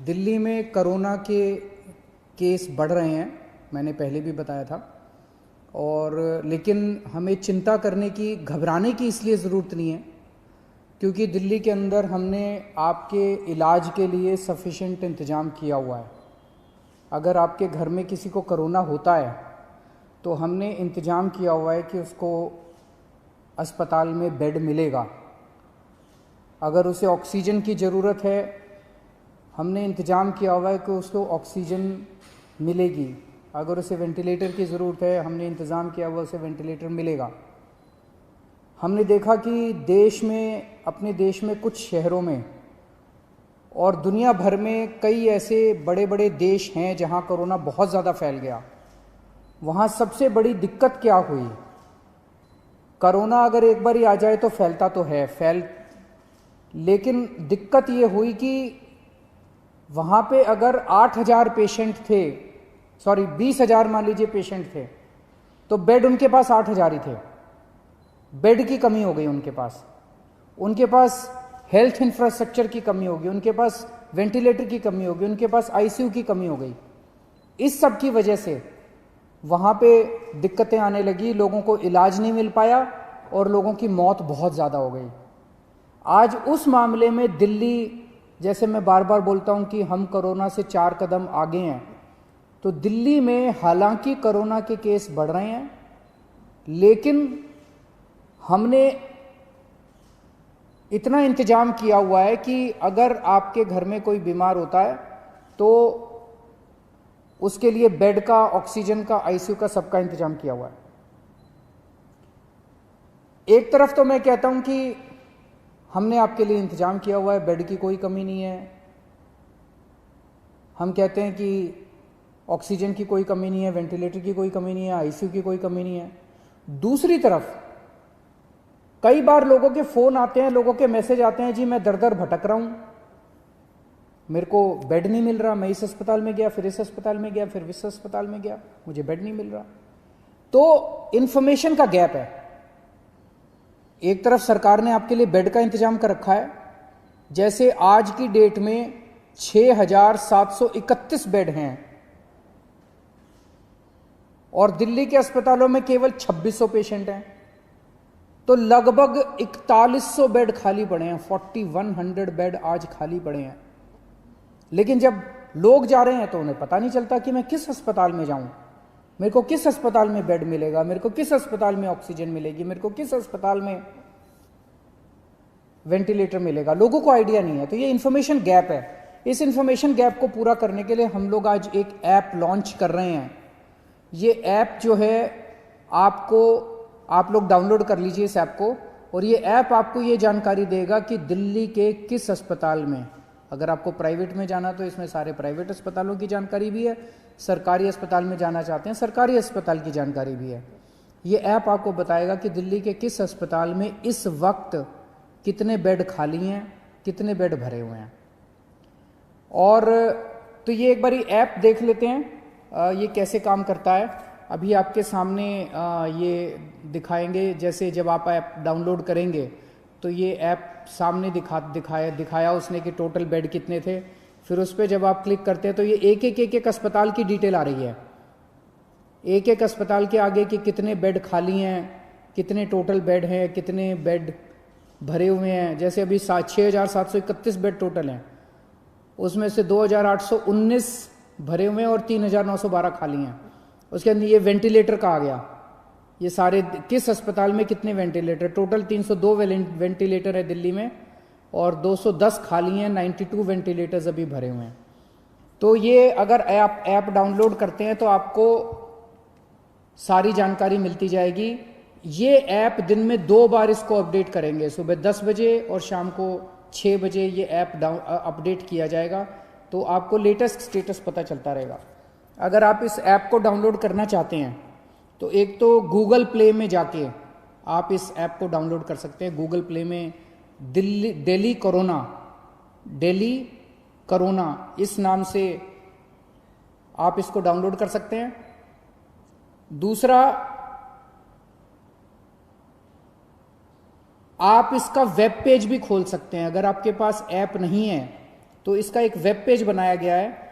दिल्ली में कोरोना के केस बढ़ रहे हैं, मैंने पहले भी बताया था। और लेकिन हमें चिंता करने की, घबराने की इसलिए ज़रूरत नहीं है क्योंकि दिल्ली के अंदर हमने आपके इलाज के लिए सफिशेंट इंतज़ाम किया हुआ है। अगर आपके घर में किसी को कोरोना होता है तो हमने इंतज़ाम किया हुआ है कि उसको अस्पताल में बेड मिलेगा। अगर उसे ऑक्सीजन की ज़रूरत है, हमने इंतज़ाम किया हुआ है कि उसको ऑक्सीजन मिलेगी। अगर उसे वेंटिलेटर की ज़रूरत है, हमने इंतज़ाम किया हुआ उसे वेंटिलेटर मिलेगा। हमने देखा कि देश में, अपने देश में कुछ शहरों में और दुनिया भर में कई ऐसे बड़े बड़े देश हैं जहां कोरोना बहुत ज़्यादा फैल गया। वहां सबसे बड़ी दिक्कत क्या हुई? कोरोना अगर एक बार ही आ जाए तो फैलता तो है, लेकिन दिक्कत ये हुई कि वहां पे अगर 8,000 पेशेंट थे, 20,000 मान लीजिए पेशेंट थे, तो बेड उनके पास 8,000 ही थे। बेड की कमी हो गई उनके पास हेल्थ इंफ्रास्ट्रक्चर की कमी होगी, उनके पास वेंटिलेटर की कमी होगी, उनके पास आईसीयू की कमी हो गई। इस सब की वजह से वहाँ पे दिक्कतें आने लगी, लोगों को इलाज नहीं मिल पाया और लोगों की मौत बहुत ज़्यादा हो गई। आज उस मामले में दिल्ली, जैसे मैं बार बार बोलता हूँ कि हम कोरोना से 4 कदम आगे हैं, तो दिल्ली में हालांकि कोरोना के केस बढ़ रहे हैं, लेकिन हमने इतना इंतजाम किया हुआ है कि अगर आपके घर में कोई बीमार होता है तो उसके लिए बेड का, ऑक्सीजन का, आईसीयू का, सबका इंतजाम किया हुआ है। एक तरफ तो मैं कहता हूं कि हमने आपके लिए इंतजाम किया हुआ है, बेड की कोई कमी नहीं है। हम कहते हैं कि ऑक्सीजन की कोई कमी नहीं है, वेंटिलेटर की कोई कमी नहीं है, आईसीयू की कोई कमी नहीं है। दूसरी तरफ कई बार लोगों के फोन आते हैं, लोगों के मैसेज आते हैं, जी मैं दर दर भटक रहा हूं, मेरे को बेड नहीं मिल रहा, मैं इस अस्पताल में गया, फिर इस अस्पताल में गया, फिर इस अस्पताल में गया, मुझे बेड नहीं मिल रहा। तो इंफॉर्मेशन का गैप है। एक तरफ सरकार ने आपके लिए बेड का इंतजाम कर रखा है, जैसे आज की डेट में 6,731 बेड हैं और दिल्ली के अस्पतालों में केवल 2,600 पेशेंट हैं, तो लगभग 4,100 बेड खाली पड़े हैं। 4,100 बेड आज खाली पड़े हैं। लेकिन जब लोग जा रहे हैं तो उन्हें पता नहीं चलता कि मैं किस अस्पताल में जाऊं, मेरे को किस अस्पताल में बेड मिलेगा, मेरे को किस अस्पताल में ऑक्सीजन मिलेगी, मेरे को किस अस्पताल में वेंटिलेटर मिलेगा। लोगों को आइडिया नहीं है। तो ये इंफॉर्मेशन गैप है। इस इंफॉर्मेशन गैप को पूरा करने के लिए हम लोग आज एक ऐप लॉन्च कर रहे हैं। ये ऐप जो है, आप लोग डाउनलोड कर लीजिए इस ऐप को, और ये ऐप आपको ये जानकारी देगा कि दिल्ली के किस अस्पताल में, अगर आपको प्राइवेट में जाना तो इसमें सारे प्राइवेट अस्पतालों की जानकारी भी है, सरकारी अस्पताल में जाना चाहते हैं सरकारी अस्पताल की जानकारी भी है। ये ऐप आपको बताएगा कि दिल्ली के किस अस्पताल में इस वक्त कितने बेड खाली हैं, कितने बेड भरे हुए हैं। और तो ये एक बार ऐप देख लेते हैं ये कैसे काम करता है। अभी आपके सामने ये दिखाएंगे। जैसे जब आप ऐप डाउनलोड करेंगे तो ये ऐप सामने दिखाया उसने कि टोटल बेड कितने थे। फिर उस पर जब आप क्लिक करते हैं तो ये एक अस्पताल की डिटेल आ रही है। एक अस्पताल के आगे कि कितने बेड खाली हैं, कितने टोटल बेड हैं, कितने बेड भरे हुए हैं। जैसे अभी 6,731 बेड टोटल हैं, उसमें से 2,819 भरे हुए हैं और 3,912 खाली हैं। उसके अंदर ये वेंटिलेटर का आ गया, ये सारे किस अस्पताल में कितने वेंटिलेटर, टोटल 302 वेंटिलेटर है दिल्ली में और 210 खाली हैं, 92 वेंटिलेटर्स अभी भरे हुए हैं। तो ये अगर ऐप डाउनलोड करते हैं तो आपको सारी जानकारी मिलती जाएगी। ये ऐप दिन में 2 बार इसको अपडेट करेंगे, सुबह 10 बजे और शाम को 6 बजे ये ऐप अपडेट किया जाएगा, तो आपको लेटेस्ट स्टेटस पता चलता रहेगा। अगर आप इस ऐप को डाउनलोड करना चाहते हैं तो एक तो गूगल प्ले में जाके आप इस ऐप को डाउनलोड कर सकते हैं। गूगल प्ले में दिल्ली कोरोना इस नाम से आप इसको डाउनलोड कर सकते हैं। दूसरा, आप इसका वेब पेज भी खोल सकते हैं। अगर आपके पास ऐप नहीं है तो इसका एक वेब पेज बनाया गया है,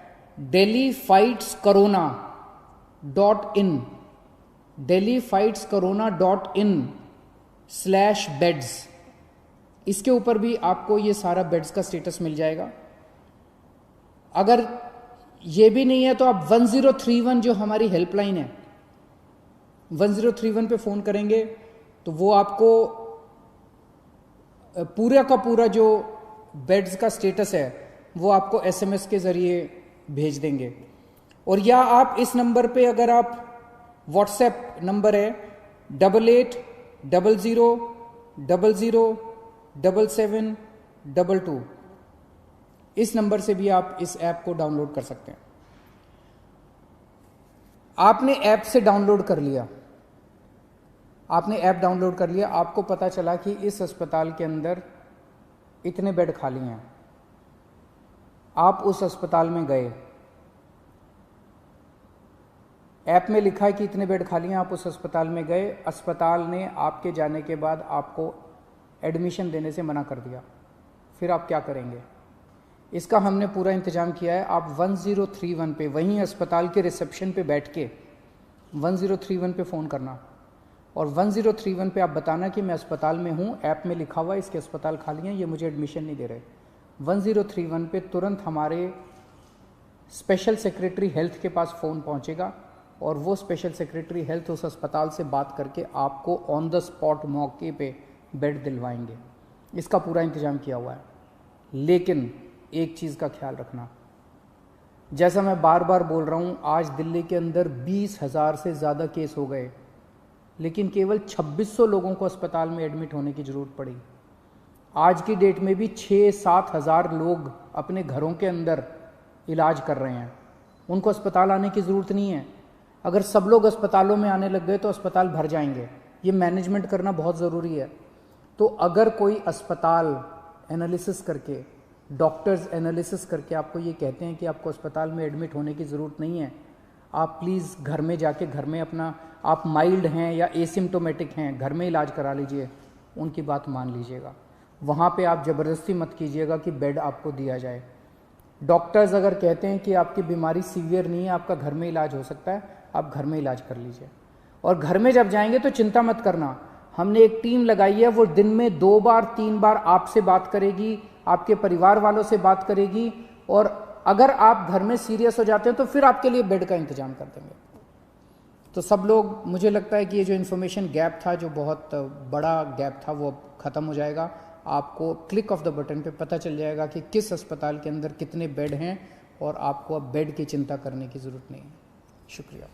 delhiFightsCorona.in, delhiFightsCorona.in/beds। इसके ऊपर भी आपको ये सारा बेड्स का स्टेटस मिल जाएगा। अगर ये भी नहीं है तो आप 1031 जो हमारी हेल्पलाइन है, 1031 पे फ़ोन करेंगे तो वो आपको पूरा का पूरा जो बेड्स का स्टेटस है वो आपको SMS के ज़रिए भेज देंगे। और या आप इस नंबर पे, अगर आप व्हाट्सएप नंबर है 8800007722, इस नंबर से भी आप इस ऐप को डाउनलोड कर सकते हैं। आपने ऐप से डाउनलोड कर लिया, आपने ऐप डाउनलोड कर लिया, आपको पता चला कि इस अस्पताल के अंदर इतने बेड खाली हैं। आप उस अस्पताल में गए, ऐप में लिखा है कि इतने बेड खाली हैं, आप उस अस्पताल में गए, अस्पताल ने आपके जाने के बाद आपको एडमिशन देने से मना कर दिया, फिर आप क्या करेंगे? इसका हमने पूरा इंतजाम किया है। आप 1031 पे, वहीं अस्पताल के रिसेप्शन पे बैठ के 1031 पे फ़ोन करना और 1031 पे आप बताना कि मैं अस्पताल में हूँ, ऐप में लिखा हुआ है इसके अस्पताल खाली हैं, ये मुझे एडमिशन नहीं दे रहे। 1031 पे तुरंत हमारे स्पेशल सेक्रेटरी हेल्थ के पास फ़ोन पहुँचेगा और वो स्पेशल सेक्रेटरी हेल्थ उस अस्पताल से बात करके आपको ऑन द स्पॉट मौके पे बेड दिलवाएंगे। इसका पूरा इंतजाम किया हुआ है। लेकिन एक चीज़ का ख्याल रखना, जैसा मैं बार बार बोल रहा हूँ, आज दिल्ली के अंदर 20,000 से ज़्यादा केस हो गए, लेकिन केवल 2600 लोगों को अस्पताल में एडमिट होने की ज़रूरत पड़ी। आज की डेट में भी 6-7 हज़ार लोग अपने घरों के अंदर इलाज कर रहे हैं, उनको अस्पताल आने की ज़रूरत नहीं है। अगर सब लोग अस्पतालों में आने लग गए तो अस्पताल भर जाएंगे। ये मैनेजमेंट करना बहुत ज़रूरी है। तो अगर कोई अस्पताल एनालिसिस करके, डॉक्टर्स एनालिसिस करके आपको ये कहते हैं कि आपको अस्पताल में एडमिट होने की ज़रूरत नहीं है, आप प्लीज़ घर में जाके, घर में अपना, आप माइल्ड हैं या एसिम्टोमेटिक हैं, घर में इलाज करा लीजिए, उनकी बात मान लीजिएगा। वहाँ पे आप ज़बरदस्ती मत कीजिएगा कि बेड आपको दिया जाए। डॉक्टर्स अगर कहते हैं कि आपकी बीमारी सीवियर नहीं है, आपका घर में इलाज हो सकता है, आप घर में इलाज कर लीजिए। और घर में जब जाएंगे तो चिंता मत करना, हमने एक टीम लगाई है, वो दिन में 2 बार 3 बार आपसे बात करेगी, आपके परिवार वालों से बात करेगी, और अगर आप घर में सीरियस हो जाते हैं तो फिर आपके लिए बेड का इंतजाम कर देंगे। तो सब लोग, मुझे लगता है कि ये जो इन्फॉर्मेशन गैप था, जो बहुत बड़ा गैप था, वो अब ख़त्म हो जाएगा। आपको क्लिक ऑफ द बटन पे पता चल जाएगा कि किस अस्पताल के अंदर कितने बेड हैं और आपको अब बेड की चिंता करने की ज़रूरत नहीं है। शुक्रिया।